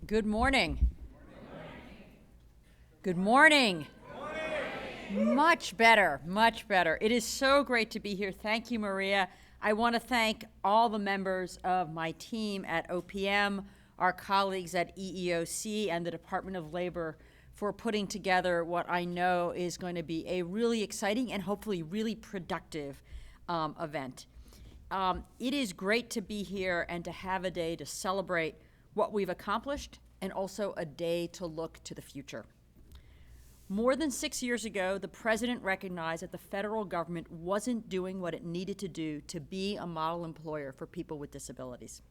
Good morning. Good morning. Much better, much better. It is so great to be here. Thank you, Maria. I want to thank all the members of my team at OPM, our colleagues at EEOC, and the Department of Labor for putting together what I know is going to be a really exciting and hopefully really productive event. It is great to be here and to have a day to celebrate what we've accomplished and also a day to look to the future. More than 6 years ago, the president recognized that the federal government wasn't doing what it needed to do to be a model employer for people with disabilities.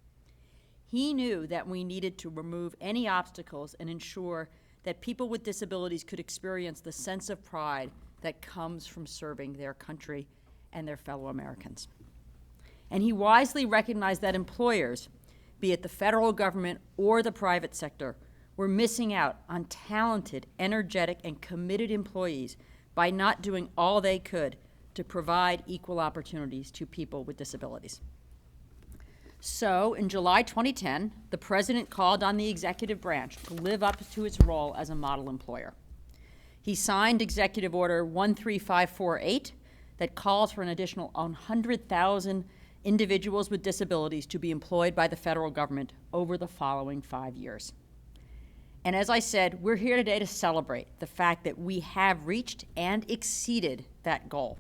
He knew that we needed to remove any obstacles and ensure that people with disabilities could experience the sense of pride that comes from serving their country and their fellow Americans. And he wisely recognized that employers, be it the federal government or the private sector, were missing out on talented, energetic, and committed employees by not doing all they could to provide equal opportunities to people with disabilities. So, in July 2010, the president called on the executive branch to live up to its role as a model employer. He signed Executive Order 13548 that calls for an additional 100,000 individuals with disabilities to be employed by the federal government over the following 5 years. And as I said, we're here today to celebrate the fact that we have reached and exceeded that goal.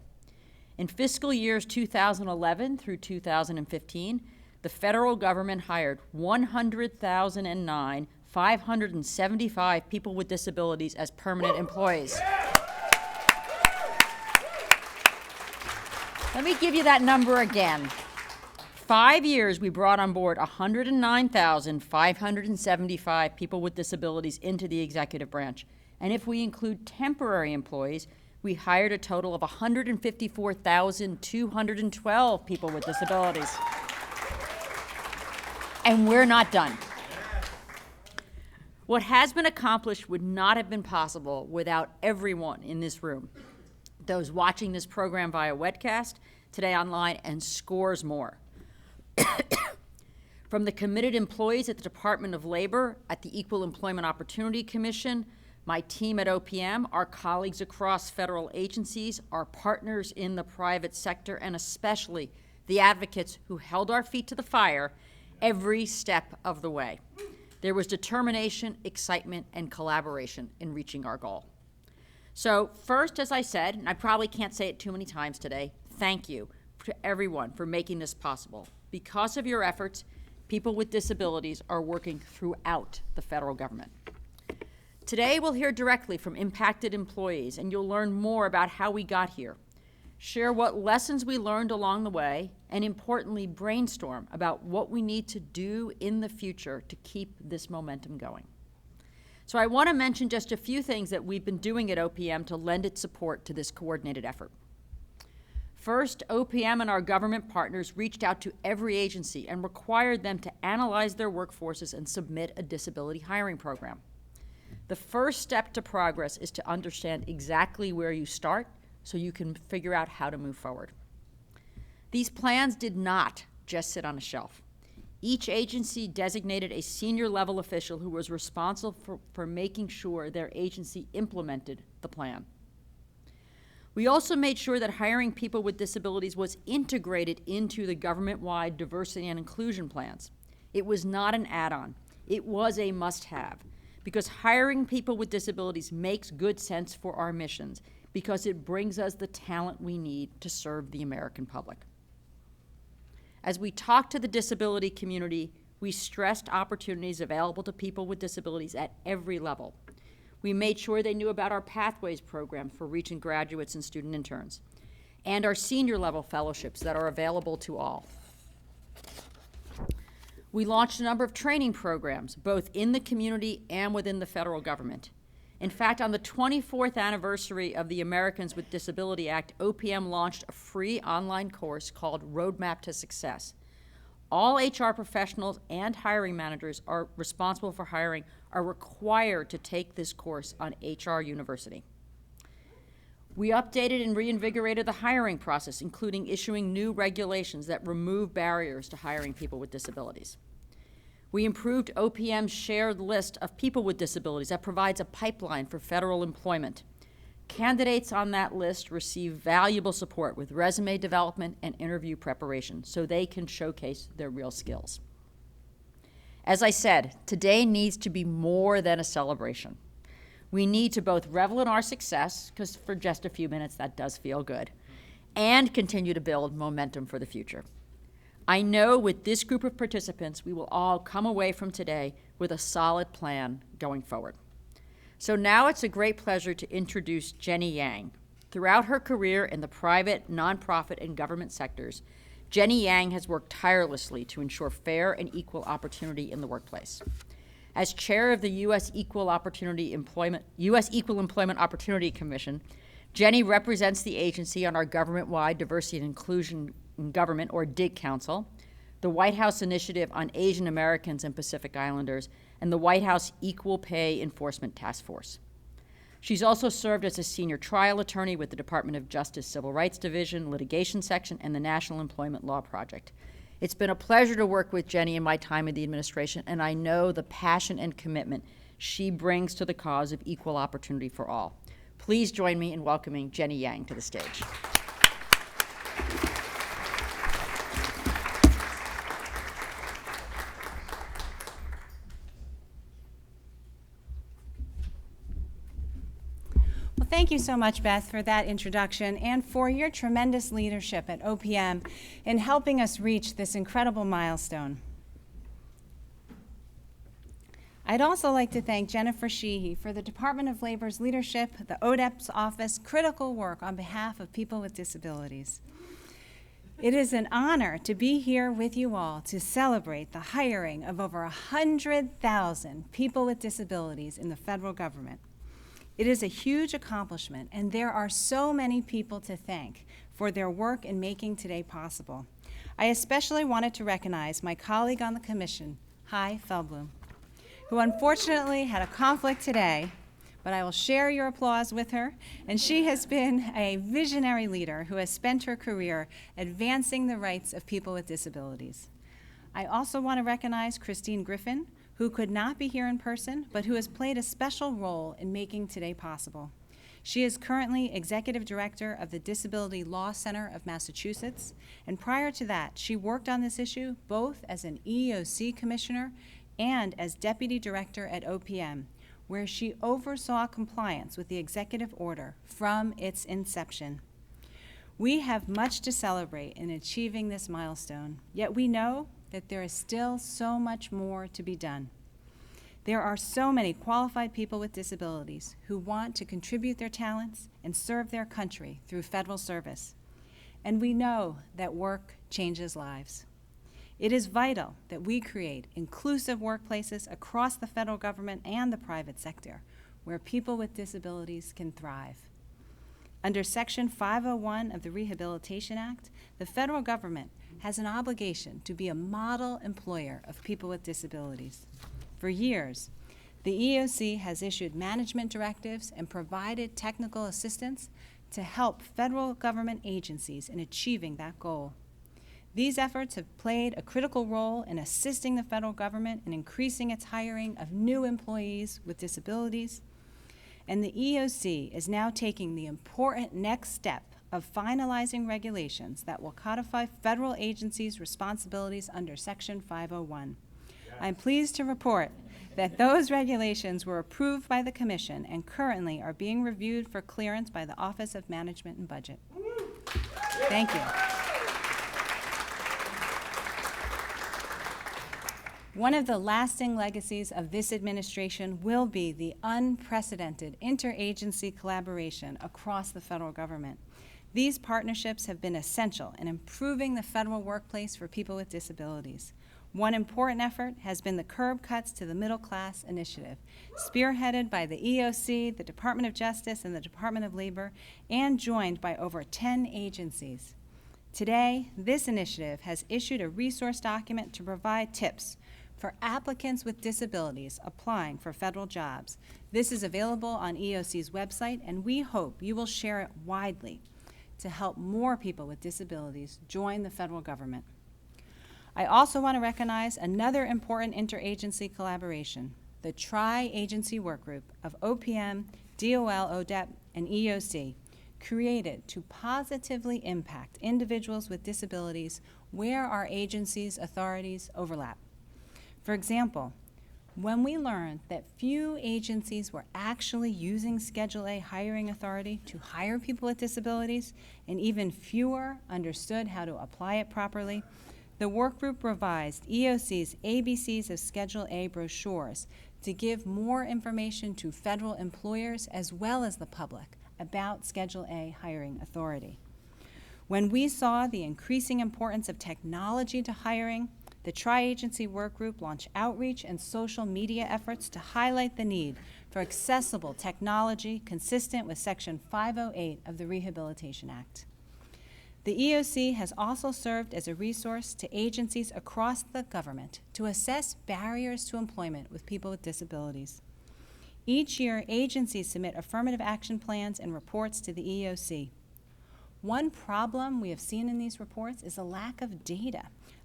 In fiscal years 2011 through 2015, the federal government hired 100,575 people with disabilities as permanent employees. Let me give you that number again. 5 years, we brought on board 109,575 people with disabilities into the executive branch. And if we include temporary employees, we hired a total of 154,212 people with disabilities. And we're not done. What has been accomplished would not have been possible without everyone in this room, those watching this program via webcast, today online, and scores more. From the committed employees at the Department of Labor, at the Equal Employment Opportunity Commission, my team at OPM, our colleagues across federal agencies, our partners in the private sector, and especially the advocates who held our feet to the fire every step of the way. There was determination, excitement, and collaboration in reaching our goal. So first, as I said, and I probably can't say it too many times today, thank you to everyone for making this possible. Because of your efforts, people with disabilities are working throughout the federal government. Today, we'll hear directly from impacted employees, and you'll learn more about how we got here, share what lessons we learned along the way, and importantly, brainstorm about what we need to do in the future to keep this momentum going. So I want to mention just a few things that we've been doing at OPM to lend its support to this coordinated effort. First, OPM and our government partners reached out to every agency and required them to analyze their workforces and submit a disability hiring program. The first step to progress is to understand exactly where you start so you can figure out how to move forward. These plans did not just sit on a shelf. Each agency designated a senior level official who was responsible for making sure their agency implemented the plan. We also made sure that hiring people with disabilities was integrated into the government-wide diversity and inclusion plans. It was not an add-on. It was a must-have, because hiring people with disabilities makes good sense for our missions, because it brings us the talent we need to serve the American public. As we talked to the disability community, we stressed opportunities available to people with disabilities at every level. We made sure they knew about our Pathways program for Regent graduates and student interns, and our senior level fellowships that are available to all. We launched a number of training programs, both in the community and within the federal government. In fact, on the 24th anniversary of the Americans with Disability Act, OPM launched a free online course called Roadmap to Success. All HR professionals and hiring managers are responsible for hiring are required to take this course on HR University. We updated and reinvigorated the hiring process, including issuing new regulations that remove barriers to hiring people with disabilities. We improved OPM's shared list of people with disabilities that provides a pipeline for federal employment. Candidates on that list receive valuable support with resume development and interview preparation so they can showcase their real skills. As I said, today needs to be more than a celebration. We need to both revel in our success, because for just a few minutes that does feel good, and continue to build momentum for the future. I know with this group of participants, we will all come away from today with a solid plan going forward. So now it's a great pleasure to introduce Jenny Yang. Throughout her career in the private, nonprofit, and government sectors, Jenny Yang has worked tirelessly to ensure fair and equal opportunity in the workplace. As chair of the U.S. Equal Employment Opportunity Commission, Jenny represents the agency on our government-wide Diversity and Inclusion in Government, or DIG Council, the White House Initiative on Asian Americans and Pacific Islanders, and the White House Equal Pay Enforcement Task Force. She's also served as a senior trial attorney with the Department of Justice Civil Rights Division, Litigation Section, and the National Employment Law Project. It's been a pleasure to work with Jenny in my time in the administration, and I know the passion and commitment she brings to the cause of equal opportunity for all. Please join me in welcoming Jenny Yang to the stage. Thank you so much, Beth, for that introduction and for your tremendous leadership at OPM in helping us reach this incredible milestone. I'd also like to thank Jennifer Sheehy for the Department of Labor's leadership, the ODEP's office, critical work on behalf of people with disabilities. It is an honor to be here with you all to celebrate the hiring of over 100,000 people with disabilities in the federal government. It is a huge accomplishment, and there are so many people to thank for their work in making today possible. I especially wanted to recognize my colleague on the commission, Hy Feldblum, who unfortunately had a conflict today, but I will share your applause with her. And she has been a visionary leader who has spent her career advancing the rights of people with disabilities. I also want to recognize Christine Griffin, who could not be here in person, but who has played a special role in making today possible. She is currently Executive Director of the Disability Law Center of Massachusetts, and prior to that, she worked on this issue both as an EEOC Commissioner and as Deputy Director at OPM, where she oversaw compliance with the executive order from its inception. We have much to celebrate in achieving this milestone, yet we know that there is still so much more to be done. There are so many qualified people with disabilities who want to contribute their talents and serve their country through federal service. And we know that work changes lives. It is vital that we create inclusive workplaces across the federal government and the private sector where people with disabilities can thrive. Under Section 501 of the Rehabilitation Act, the federal government has an obligation to be a model employer of people with disabilities. For years, the EEOC has issued management directives and provided technical assistance to help federal government agencies in achieving that goal. These efforts have played a critical role in assisting the federal government in increasing its hiring of new employees with disabilities, and the EEOC is now taking the important next step of finalizing regulations that will codify federal agencies' responsibilities under Section 501. Yes. I'm pleased to report that those regulations were approved by the Commission and currently are being reviewed for clearance by the Office of Management and Budget. Thank you. One of the lasting legacies of this administration will be the unprecedented interagency collaboration across the federal government. These partnerships have been essential in improving the federal workplace for people with disabilities. One important effort has been the Curb Cuts to the Middle Class initiative, spearheaded by the EEOC, the Department of Justice, and the Department of Labor, and joined by over 10 agencies. Today, this initiative has issued a resource document to provide tips for applicants with disabilities applying for federal jobs. This is available on EEOC's website, and we hope you will share it widely to help more people with disabilities join the federal government. I also want to recognize another important interagency collaboration, the Tri-Agency Work Group of OPM, DOL, ODEP, and EOC, created to positively impact individuals with disabilities where our agencies' authorities overlap. For example, when we learned that few agencies were actually using Schedule A hiring authority to hire people with disabilities, and even fewer understood how to apply it properly, the work group revised EOC's ABCs of Schedule A brochures to give more information to federal employers as well as the public about Schedule A hiring authority. When we saw the increasing importance of technology to hiring, the Tri-Agency Work Group launched outreach and social media efforts to highlight the need for accessible technology consistent with Section 508 of the Rehabilitation Act. The EOC has also served as a resource to agencies across the government to assess barriers to employment with people with disabilities. Each year, agencies submit affirmative action plans and reports to the EOC. One problem we have seen in these reports is a lack of data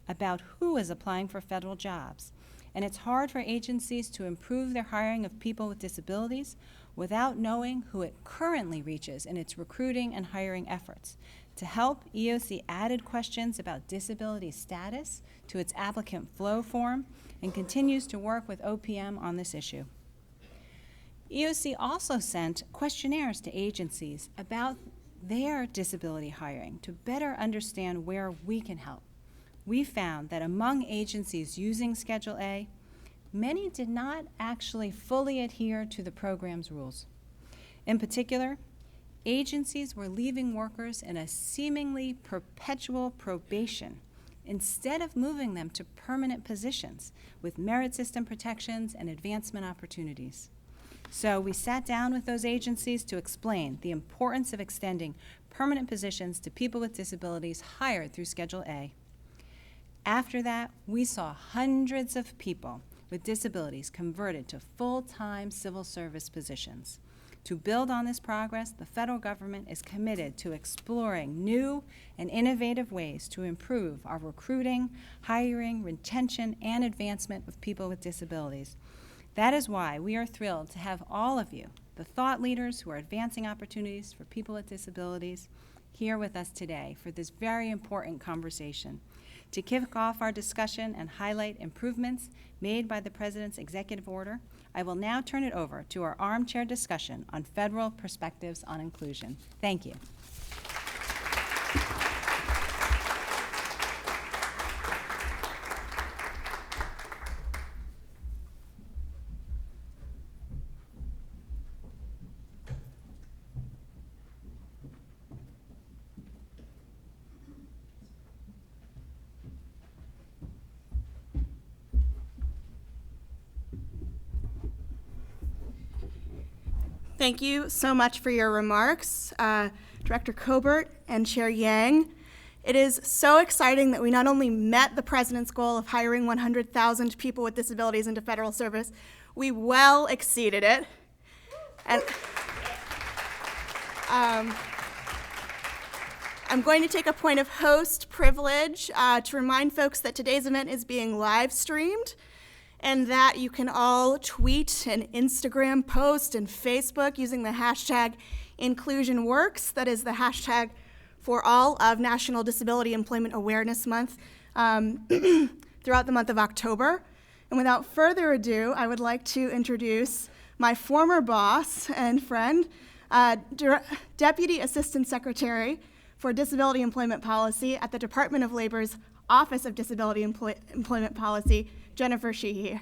about who is applying for federal jobs, and it's hard for agencies to improve their hiring of people with disabilities without knowing who it currently reaches in its recruiting and hiring efforts. To help, EOC added questions about disability status to its applicant flow form and continues to work with OPM on this issue. EOC also sent questionnaires to agencies about their disability hiring to better understand where we can help. We found that among agencies using Schedule A, many did not actually fully adhere to the program's rules. In particular, agencies were leaving workers in a seemingly perpetual probation instead of moving them to permanent positions with merit system protections and advancement opportunities. So we sat down with those agencies to explain the importance of extending permanent positions to people with disabilities hired through Schedule A. After that, we saw hundreds of people with disabilities converted to full-time civil service positions. To build on this progress, the federal government is committed to exploring new and innovative ways to improve our recruiting, hiring, retention, and advancement of people with disabilities. That is why we are thrilled to have all of you, the thought leaders who are advancing opportunities for people with disabilities, here with us today for this very important conversation. To kick off our discussion and highlight improvements made by the President's executive order, I will now turn it over to our armchair discussion on federal perspectives on inclusion. Thank you. Thank you so much for your remarks, Director Cobert and Chair Yang. It is so exciting that we not only met the President's goal of hiring 100,000 people with disabilities into federal service, we well exceeded it. And I'm going to take a point of host privilege to remind folks that today's event is being live streamed, and that you can all tweet and Instagram post and Facebook using the hashtag InclusionWorks. That is the hashtag for all of National Disability Employment Awareness Month throughout the month of October. And without further ado, I would like to introduce my former boss and friend, Deputy Assistant Secretary for Disability Employment Policy at the Department of Labor's Office of Disability Employment Policy, Jennifer Sheehy.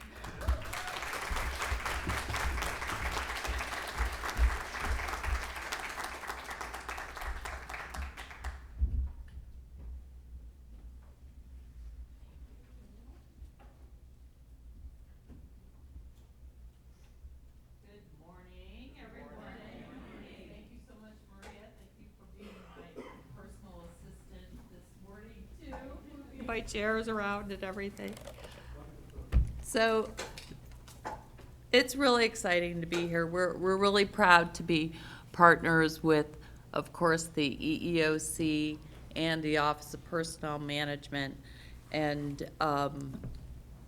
Good morning, everyone. Thank you so much, Maria. Thank you for being my personal assistant this morning, too. My chairs around and everything. So it's really exciting to be here. We're really proud to be partners with, of course, the EEOC and the Office of Personnel Management. and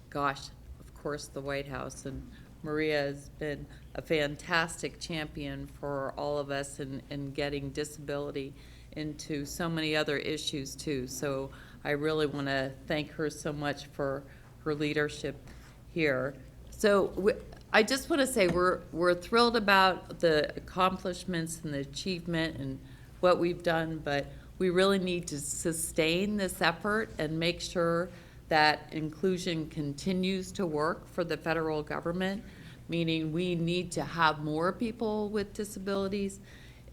gosh, of course, the White House. And Maria has been a fantastic champion for all of us in getting disability into so many other issues too. So I really want to thank her so much for her leadership here. So I just want to say we're thrilled about the accomplishments and the achievement and what we've done, but we really need to sustain this effort and make sure that inclusion continues to work for the federal government, meaning we need to have more people with disabilities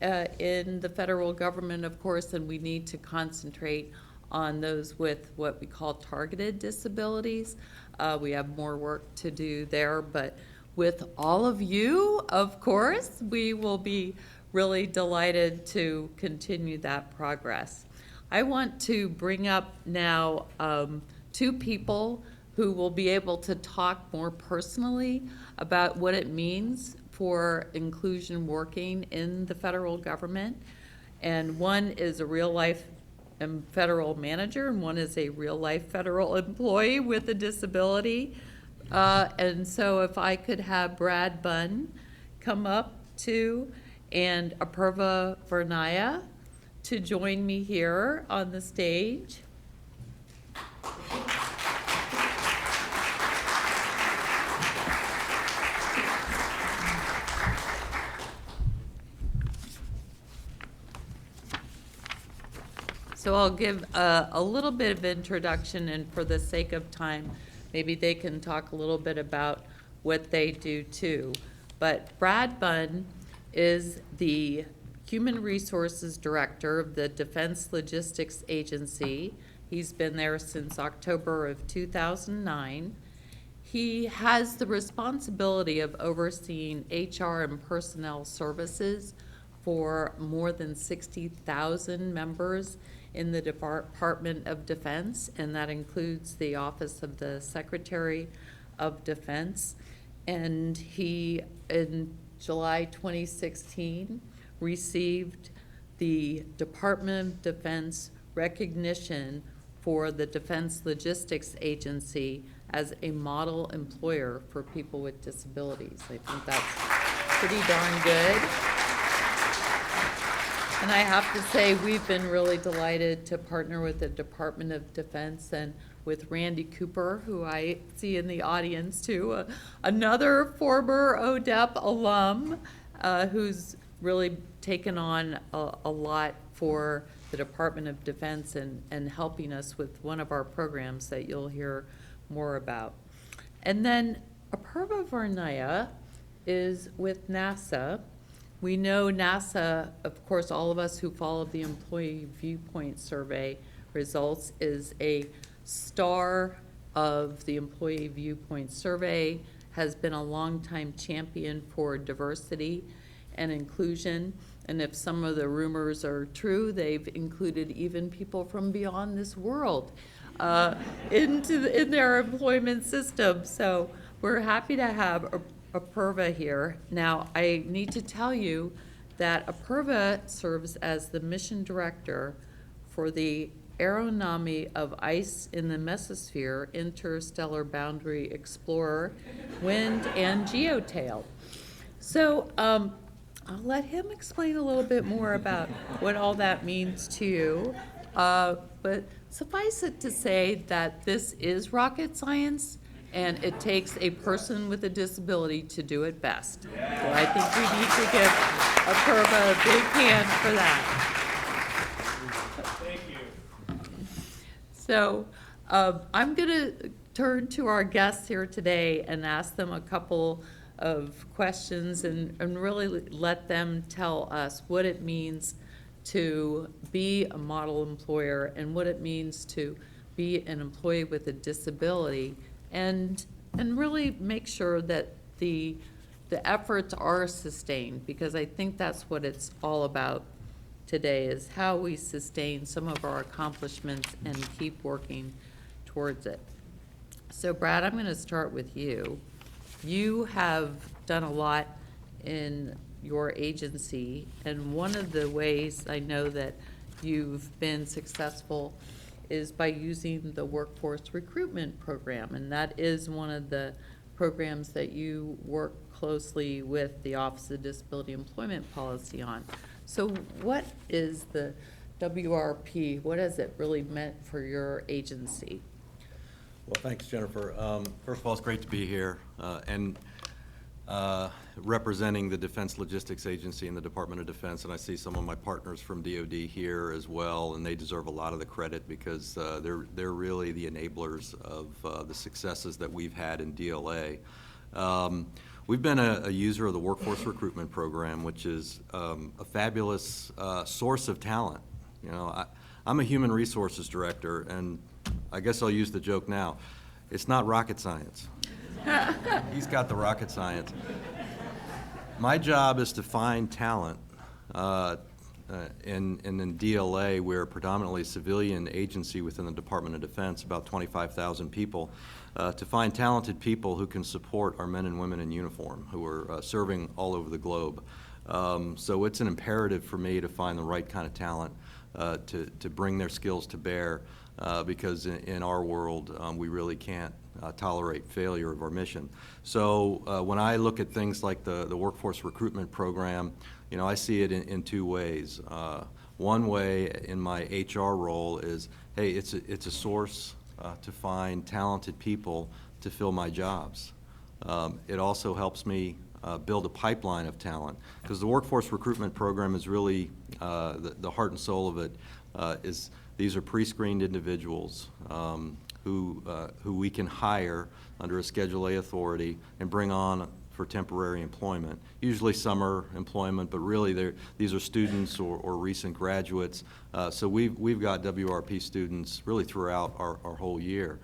in the federal government, of course, and we need to concentrate on those with what we call targeted disabilities. We have more work to do there, but with all of you, of course, we will be really delighted to continue that progress. I want to bring up now two people who will be able to talk more personally about what it means for inclusion working in the federal government. And one is a real-life federal manager, and one is a real-life federal employee with a disability. And so if I could have Brad Bunn come up too, and Apurva Varnaya to join me here on the stage. So I'll give a little bit of introduction, and for the sake of time, maybe they can talk a little bit about what they do too. But Brad Bunn is the Human Resources Director of the Defense Logistics Agency. He's been there since October of 2009. He has the responsibility of overseeing HR and personnel services for more than 60,000 members in the Department of Defense, and that includes the Office of the Secretary of Defense. And he, in July 2016, received the Department of Defense recognition for the Defense Logistics Agency as a model employer for people with disabilities. I think that's pretty darn good. And I have to say, we've been really delighted to partner with the Department of Defense and with Randy Cooper, who I see in the audience too, another former ODEP alum who's really taken on a lot for the Department of Defense and helping us with one of our programs that you'll hear more about. And then Apurva Varnaya is with NASA. We know NASA, of course, all of us who followed the Employee Viewpoint Survey results, is a star of the Employee Viewpoint Survey, has been a longtime champion for diversity and inclusion. And if some of the rumors are true, they've included even people from beyond this world in their employment system. So we're happy to have Apurva here. Now, I need to tell you that Apurva serves as the mission director for the Aeronomy of Ice in the Mesosphere Interstellar Boundary Explorer, Wind, and Geotail. So I'll let him explain a little bit more about what all that means to you. But suffice it to say that this is rocket science, and it takes a person with a disability to do it best. So I think we need to give Apurva a big hand for that. Thank you. So I'm going to turn to our guests here today and ask them a couple of questions and really let them tell us what it means to be a model employer and what it means to be an employee with a disability, and really make sure that the efforts are sustained, because I think that's what it's all about today, is how we sustain some of our accomplishments and keep working towards it. So Brad, I'm going to start with you. You have done a lot in your agency, and one of the ways I know that you've been successful is by using the workforce recruitment program. And that is one of the programs that you work closely with the Office of Disability Employment Policy on. So what is the WRP? What has it really meant for your agency? Well, thanks, Jennifer. First of all, it's great to be here and representing the Defense Logistics Agency and the Department of Defense, and I see some of my partners from DoD here as well, and they deserve a lot of the credit because they're really the enablers of the successes that we've had in DLA. We've been a user of the Workforce Recruitment Program, which is a fabulous source of talent. You know, I'm a human resources director, and I guess I'll use the joke now. It's not rocket science. He's got the rocket science. My job is to find talent. In DLA, we're a predominantly civilian agency within the Department of Defense, about 25,000 people, to find talented people who can support our men and women in uniform who are serving all over the globe. So it's an imperative for me to find the right kind of talent to bring their skills to bear, because in our world, we really can't tolerate failure of our mission. So when I look at things like the Workforce Recruitment Program, you know, I see it in two ways. One way in my HR role is, hey, it's a source to find talented people to fill my jobs. It also helps me build a pipeline of talent, because the Workforce Recruitment Program is really the heart and soul of it. These are pre-screened individuals who we can hire under a Schedule A authority and bring on for temporary employment, usually summer employment, but really these are students or recent graduates. So we've got WRP students really throughout our whole year.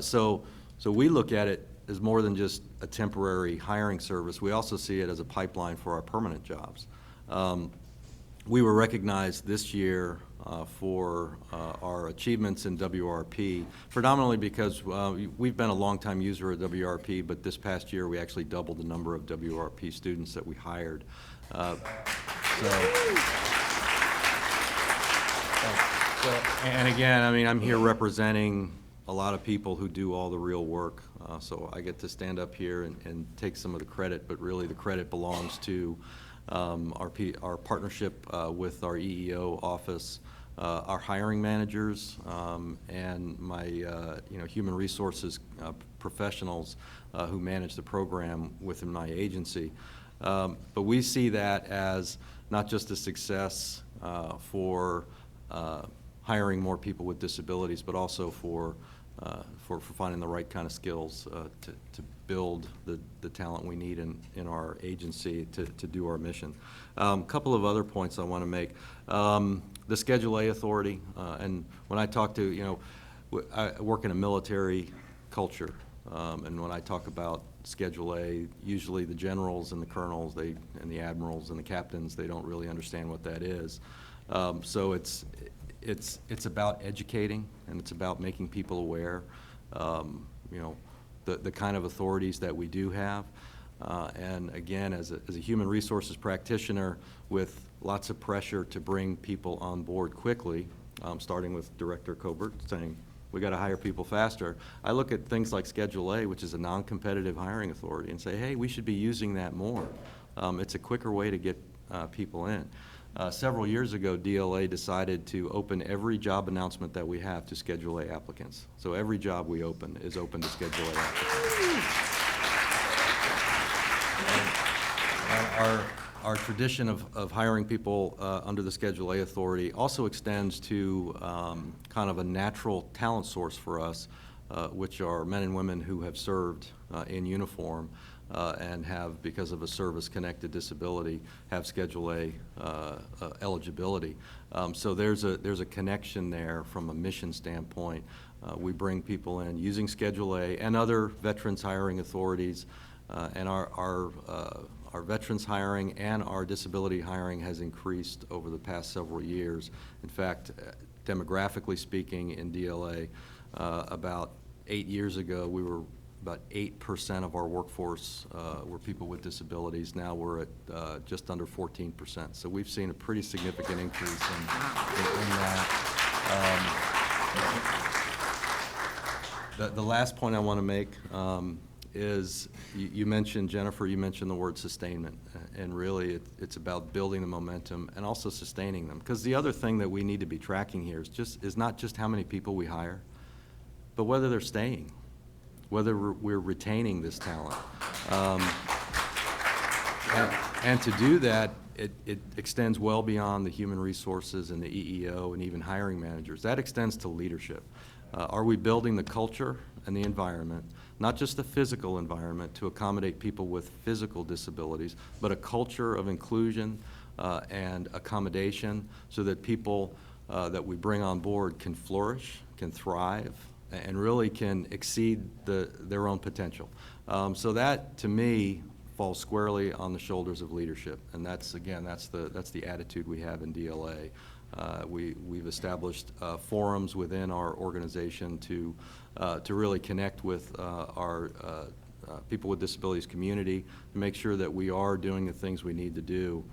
So we look at it as more than just a temporary hiring service. We also see it as a pipeline for our permanent jobs. We were recognized this year for our achievements in WRP, predominantly because we've been a longtime user of WRP, but this past year we actually doubled the number of WRP students that we hired. And again, I mean, I'm here representing a lot of people who do all the real work, so I get to stand up here and take some of the credit, but really the credit belongs to our partnership with our EEO office, our hiring managers, and my human resources professionals who manage the program within my agency. But we see that as not just a success for hiring more people with disabilities, but also for finding the right kind of skills to build the talent we need in our agency to do our mission. A couple of other points I want to make. The Schedule A authority, and when I talk to, I work in a military culture, and when I talk about Schedule A, usually the generals and the colonels, and the admirals and the captains, they don't really understand what that is. So it's about educating, and it's about making people aware, the kind of authorities that we do have. And again, as a human resources practitioner with lots of pressure to bring people on board quickly, starting with Director Colbert saying, we got to hire people faster. I look at things like Schedule A, which is a non-competitive hiring authority, and say, hey, we should be using that more. It's a quicker way to get people in. Several years ago, DLA decided to open every job announcement that we have to Schedule A applicants. So every job we open is open to Schedule A applicants. And our tradition of hiring people under the Schedule A authority also extends to kind of a natural talent source for us, which are men and women who have served in uniform and have, because of a service-connected disability, have Schedule A eligibility. So there's a connection there from a mission standpoint. We bring people in using Schedule A and other veterans hiring authorities, and our veterans hiring and our disability hiring has increased over the past several years. In fact, demographically speaking, in DLA, about 8 years ago, we were about 8% of our workforce were people with disabilities. Now we're at just under 14%. So we've seen a pretty significant increase in that. The last point I want to make is you mentioned, Jennifer, you mentioned the word sustainment. And really, it's about building the momentum and also sustaining them. Because the other thing that we need to be tracking here is not just how many people we hire, but whether they're staying, whether we're retaining this talent. And to do that, it extends well beyond the human resources and the EEO and even hiring managers. That extends to leadership. Are we building the culture and the environment, not just the physical environment to accommodate people with physical disabilities, but a culture of inclusion and accommodation so that people that we bring on board can flourish, can thrive, and really can exceed their own potential. So that, to me, falls squarely on the shoulders of leadership, and that's the attitude we have in DLA. We've established forums within our organization to really connect with our people with disabilities community to make sure that we are doing the things we need to do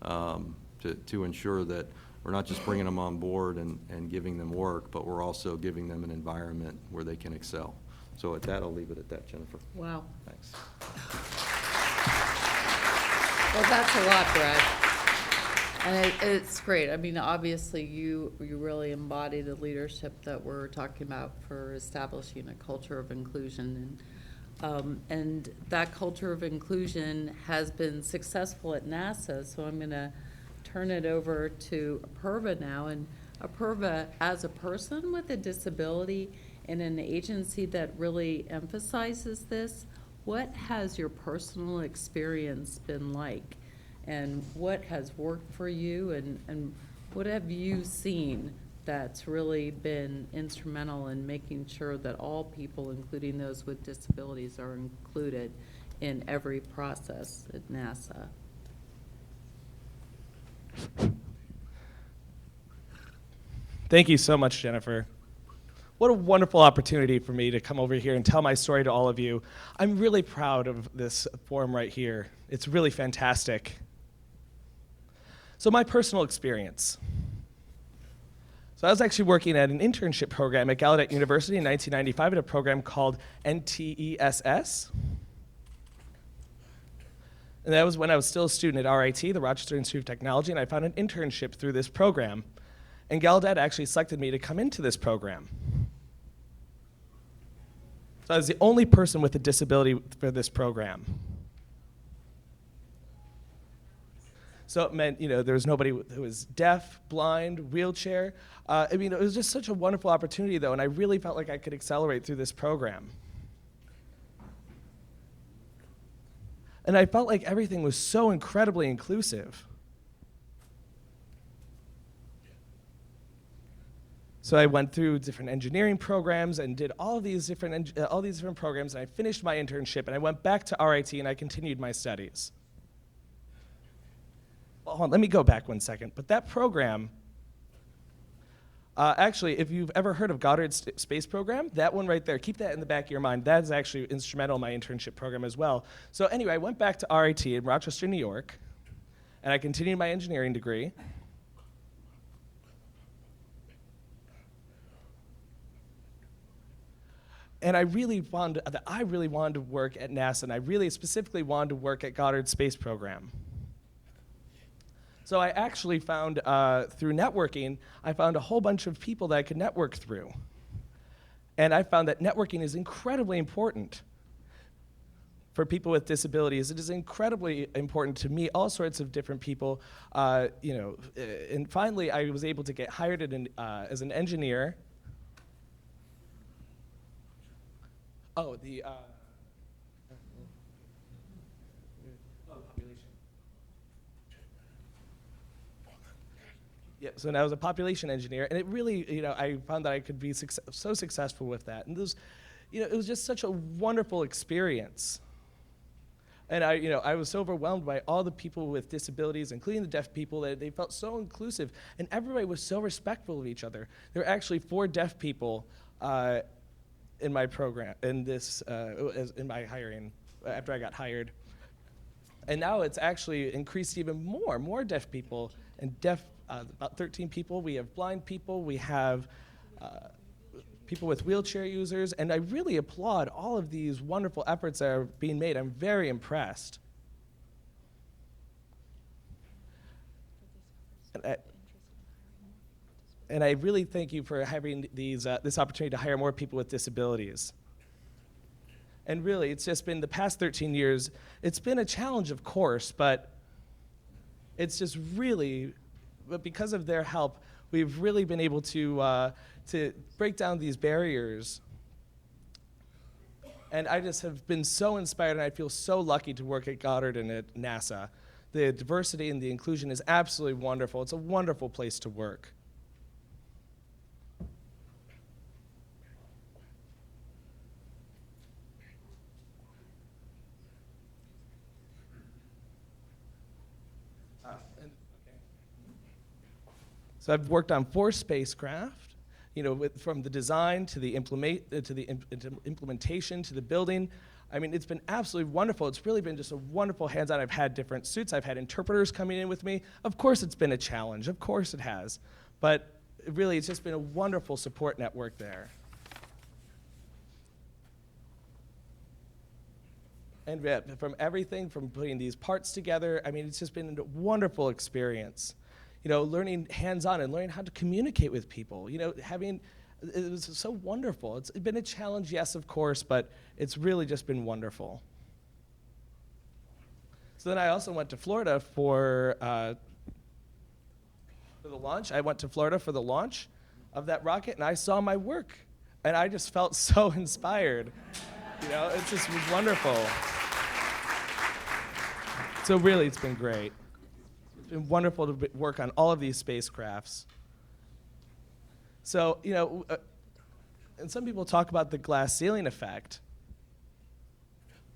to ensure that we're not just bringing them on board and giving them work, but we're also giving them an environment where they can excel. So at that, I'll leave it at that, Jennifer. Wow. Thanks. Well, that's a lot, Brad. And it's great. I mean, obviously, you really embody the leadership that we're talking about for establishing a culture of inclusion. And that culture of inclusion has been successful at NASA, so I'm going to turn it over to Apurva now. And Apurva, as a person with a disability in an agency that really emphasizes this, what has your personal experience been like? And what has worked for you, and what have you seen that's really been instrumental in making sure that all people, including those with disabilities, are included in every process at NASA? Thank you so much, Jennifer. What a wonderful opportunity for me to come over here and tell my story to all of you. I'm really proud of this forum right here. It's really fantastic. So my personal experience. So I was actually working at an internship program at Gallaudet University in 1995 at a program called NTESS. And that was when I was still a student at RIT, the Rochester Institute of Technology, and I found an internship through this program. And Gallaudet actually selected me to come into this program. So I was the only person with a disability for this program. So it meant, there was nobody who was deaf, blind, wheelchair. It was just such a wonderful opportunity, though, and I really felt like I could accelerate through this program. And I felt like everything was so incredibly inclusive. So I went through different engineering programs and did all these different programs, and I finished my internship, and I went back to RIT, and I continued my studies. Well, hold on, let me go back one second. But that program, actually, if you've ever heard of Goddard Space Program, that one right there, keep that in the back of your mind. That is actually instrumental in my internship program as well. So anyway, I went back to RIT in Rochester, New York, and I continued my engineering degree. And I really wanted to work at NASA, and I really specifically wanted to work at Goddard Space Program. So I actually found, through networking, I found a whole bunch of people that I could network through. And I found that networking is incredibly important for people with disabilities. It is incredibly important to meet all sorts of different people. And finally, I was able to get hired as an engineer. Oh, population. Yeah, so now I was a population engineer, and it really, I found that I could be so successful with that. And it was just such a wonderful experience. And I was so overwhelmed by all the people with disabilities, including the deaf people, that they felt so inclusive, and everybody was so respectful of each other. There were actually 4 deaf people in my program, in my hiring, after I got hired. And now it's actually increased even more deaf people, and about 13 people. We have blind people, we have people with wheelchair users, and I really applaud all of these wonderful efforts that are being made. I'm very impressed. And I really thank you for having this opportunity to hire more people with disabilities. And really, it's just been the past 13 years, it's been a challenge, of course, but it's just really, but because of their help, we've really been able to break down these barriers. And I just have been so inspired, and I feel so lucky to work at Goddard and at NASA. The diversity and the inclusion is absolutely wonderful. It's a wonderful place to work. So I've worked on 4 spacecraft, from the design to the implementation to the building. I mean, it's been absolutely wonderful. It's really been just a wonderful hands-on. I've had different suits. I've had interpreters coming in with me. Of course, it's been a challenge. Of course it has. But really, it's just been a wonderful support network there. And from everything, from putting these parts together, I mean, it's just been a wonderful experience. Learning hands-on and learning how to communicate with people. It was so wonderful. It's been a challenge, yes, of course, but it's really just been wonderful. So then I also went to Florida for the launch. I went to Florida for the launch of that rocket, and I saw my work, and I just felt so inspired. It just was wonderful. So really, it's been great. It's been wonderful to work on all of these spacecrafts. So, and some people talk about the glass ceiling effect,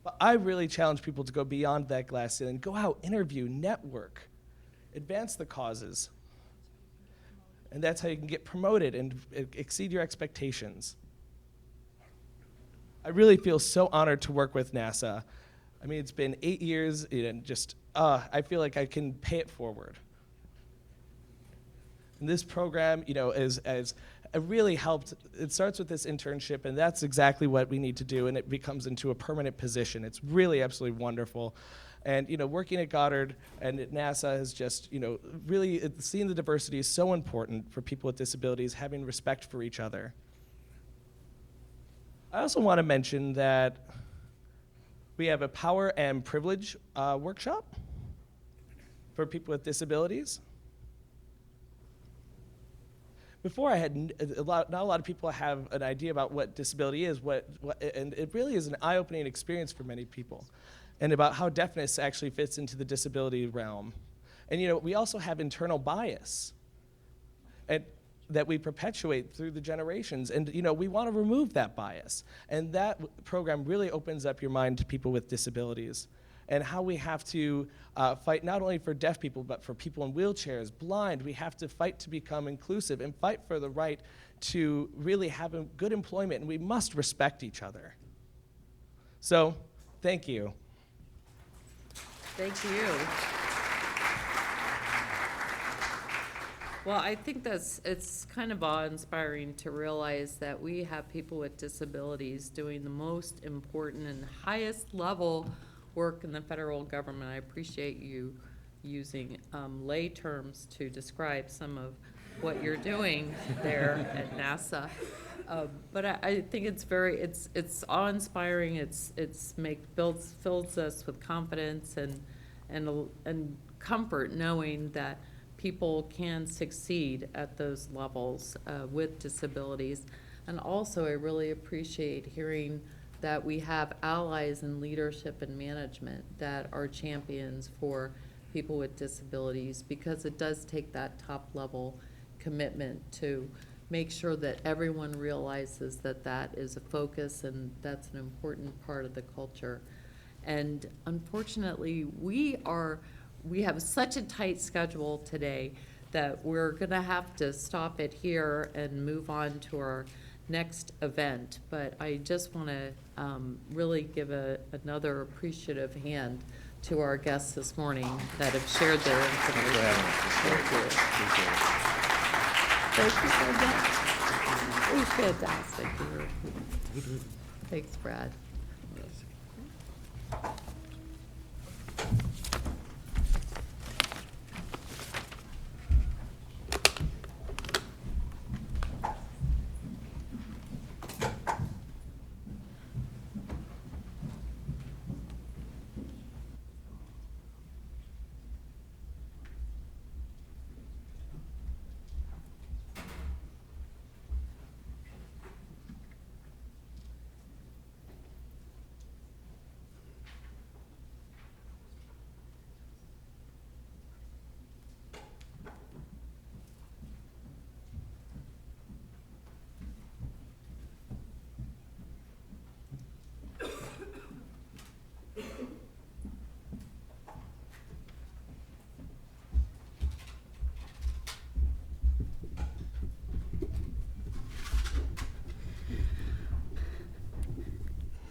but I really challenge people to go beyond that glass ceiling. Go out, interview, network, advance the causes. And that's how you can get promoted and exceed your expectations. I really feel so honored to work with NASA. I mean, it's been 8 years, and just, I feel like I can pay it forward. And this program, has really helped. It starts with this internship, and that's exactly what we need to do, and it becomes into a permanent position. It's really absolutely wonderful. And, working at Goddard and at NASA has just, really, seeing the diversity is so important for people with disabilities, having respect for each other. I also want to mention that we have a power and privilege workshop for people with disabilities. Before I had not a lot of people have an idea about what disability is, and it really is an eye-opening experience for many people, and about how deafness actually fits into the disability realm. And we also have internal bias, and that we perpetuate through the generations. And we want to remove that bias. And that program really opens up your mind to people with disabilities and how we have to fight not only for deaf people, but for people in wheelchairs, blind. We have to fight to become inclusive and fight for the right to really have a good employment, and we must respect each other. So, thank you. Thank you. Well, I think it's kind of awe-inspiring to realize that we have people with disabilities doing the most important and highest level work in the federal government. I appreciate you using lay terms to describe some of what you're doing there at NASA. But I think it's awe-inspiring. Fills us with confidence and comfort knowing that people can succeed at those levels with disabilities. And also, I really appreciate hearing that we have allies in leadership and management that are champions for people with disabilities, because it does take that top level commitment to make sure that everyone realizes that that is a focus and that's an important part of the culture. And unfortunately, we have such a tight schedule today that we're gonna have to stop it here and move on to our next event. But I just wanna really give another appreciative hand to our guests this morning that have shared their information. Thank you. Thank you so much. It was fantastic. Thanks, Brad.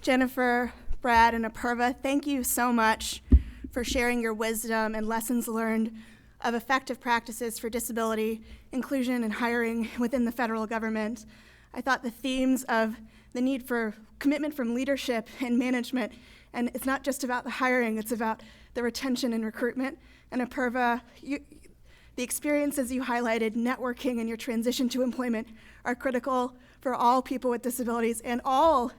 Jennifer, Brad, and Apurva, thank you so much for sharing your wisdom and lessons learned of effective practices for disability, inclusion, and hiring within the federal government. I thought the themes of the need for commitment from leadership and management, and it's not just about the hiring, it's about the retention and recruitment. And Apurva, the experiences you highlighted, networking and your transition to employment, are critical for all people with disabilities and all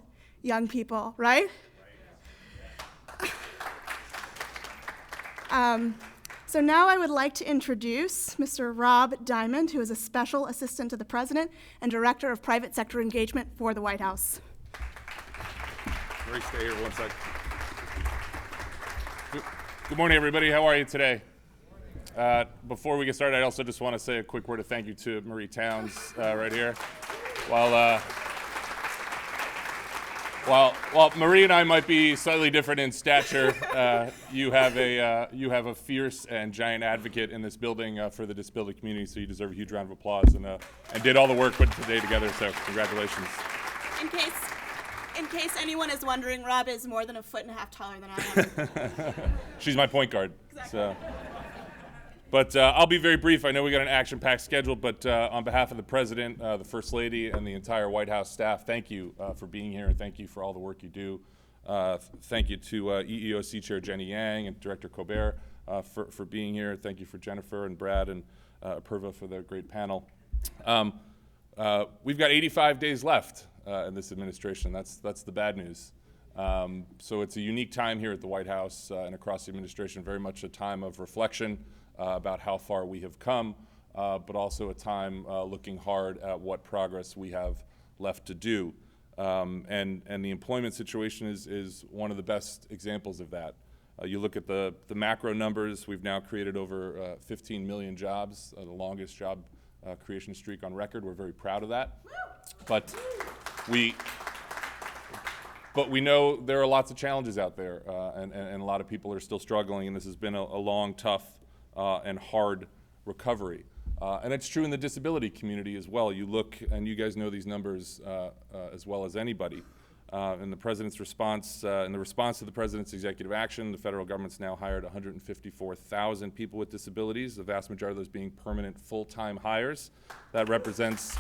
young people, right? So now I would like to introduce Mr. Rob Diamond, who is a Special Assistant to the President and Director of Private Sector Engagement for the White House. Marie, stay here 1 sec. Good morning, everybody. How are you today? Before we get started, I also just want to say a quick word of thank you to Marie Towns right here. While Marie and I might be slightly different in stature, you have a fierce and giant advocate in this building for the disability community, so you deserve a huge round of applause, and did all the work put today together, so congratulations. In case anyone is wondering, Rob is more than 1.5 feet taller than I am. She's my point guard. Exactly. So. But I'll be very brief. I know we got an action-packed schedule, but on behalf of the President, the First Lady, and the entire White House staff, thank you for being here, and thank you for all the work you do. Thank you to EEOC Chair Jenny Yang and Director Colbert for being here. Thank you for Jennifer and Brad and Apurva for the great panel. We've got 85 days left in this administration. That's the bad news. So it's a unique time here at the White House and across the administration, very much a time of reflection about how far we have come, but also a time looking hard at what progress we have left to do. And the employment situation is one of the best examples of that. You look at the macro numbers, we've now created over 15 million jobs, the longest job creation streak on record. We're very proud of that. But we know there are lots of challenges out there, and a lot of people are still struggling, and this has been a long, tough, and hard recovery. And it's true in the disability community as well. You look, and you guys know these numbers as well as anybody. In the President's response, in the response to the President's executive action, the federal government's now hired 154,000 people with disabilities, the vast majority of those being permanent full-time hires. That represents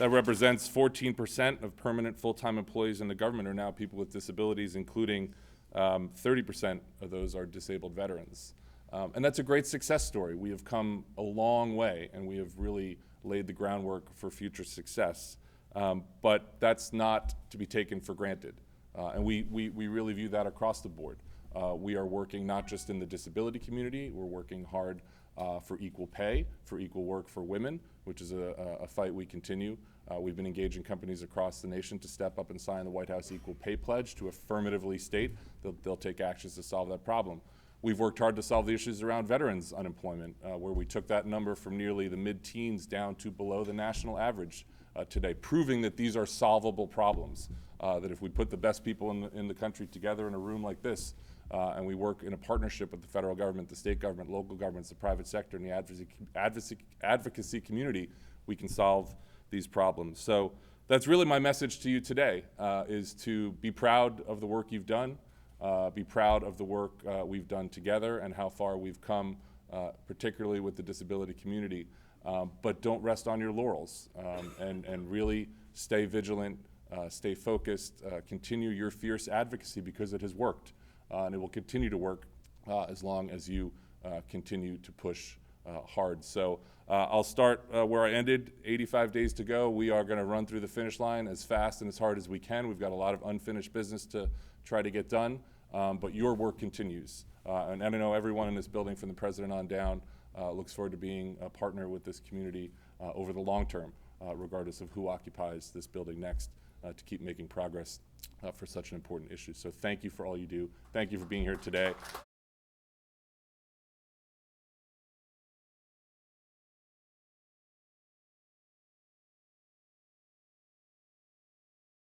14% of permanent full-time employees in the government are now people with disabilities, including 30% of those are disabled veterans. And that's a great success story. We have come a long way, and we have really laid the groundwork for future success. But that's not to be taken for granted. And we really view that across the board. We are working not just in the disability community, we're working hard for equal pay, for equal work for women, which is a fight we continue. We've been engaging companies across the nation to step up and sign the White House Equal Pay Pledge to affirmatively state that they'll take actions to solve that problem. We've worked hard to solve the issues around veterans unemployment, where we took that number from nearly the mid-teens down to below the national average today, proving that these are solvable problems, that if we put the best people in the country together in a room like this, and we work in a partnership with the federal government, the state government, local governments, the private sector, and the advocacy community, we can solve these problems. So that's really my message to you today, is to be proud of the work you've done, be proud of the work we've done together and how far we've come, particularly with the disability community. but don't rest on your laurels, and really stay vigilant, stay focused, continue your fierce advocacy because it has worked, and it will continue to work as long as you continue to push hard. So I'll start where I ended, 85 days to go. We are going to run through the finish line as fast and as hard as we can. We've got a lot of unfinished business to try to get done, but your work continues. And I know everyone in this building, from the president on down, looks forward to being a partner with this community over the long term, regardless of who occupies this building next, to keep making progress for such an important issue. So thank you for all you do. Thank you for being here today.